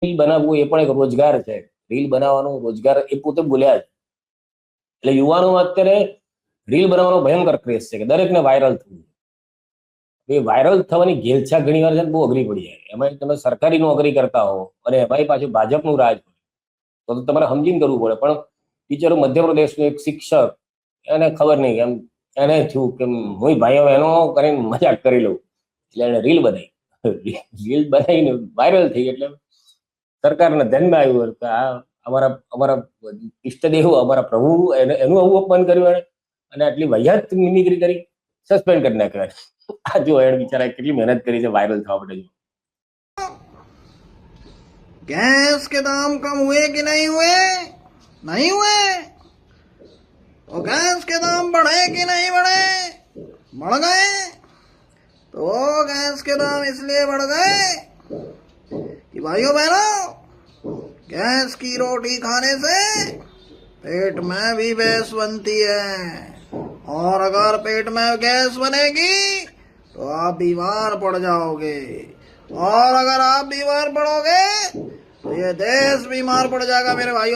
Reel બનાવવું એ પણ એક રોજગાર છે. રીલ બનાવવાનો રોજગાર એ પોતે બોલ્યા જ. એટલે યુવાનોમાં અત્યારે રીલ બનાવવાનો ભયંકર ક્રેઝ છે કે દરેકને વાયરલ થવું. એ વાયરલ થવાની ઘેલછા ઘણી વાર છે ને બહુ અઘરી પડી જાય. એમાં તમે સરકારી નોકરી કરતા હો અને એમાંય પાછું ભાજપનું રાજ હોય તો તમારે સમજીને કરવું પડે. પણ બિચારો મધ્યપ્રદેશનો એક શિક્ષક, એને ખબર નહીં એમ એને થયું કે હું ભાઈઓ એનો કરીને મજાક કરી લઉં, એટલે એને રીલ બનાવી. રીલ બનાવીને વાયરલ થઈ એટલે સરકારને ધ્યાનમાં આવ્યું કે આ અમારા અમારા ઈષ્ટદેવ, અમારા પ્રભુ, એનું આવું અપમાન કર્યું એને, અને આટલી વહિયાત મિમિક્રી કરી, સસ્પેન્ડ કરી નાખ્યો. આ જો એને બિચારા કેટલી મહેનત કરી છે વાયરલ થવા માટે. गैस के दाम कम हुए कि नहीं हुए? नहीं हुए तो गैस के दाम बढ़े कि नहीं बढ़े? बढ़ गए। तो गैस के दाम इसलिए बढ़ गए कि भाइयों बहनों, गैस की रोटी खाने से पेट में भी गैस बनती है, और अगर पेट में गैस बनेगी तो आप बीमार पड़ जाओगे, और अगर आप बीमार पड़ोगे तो ये देश बीमार पड़ जाएगा मेरे भाइयों।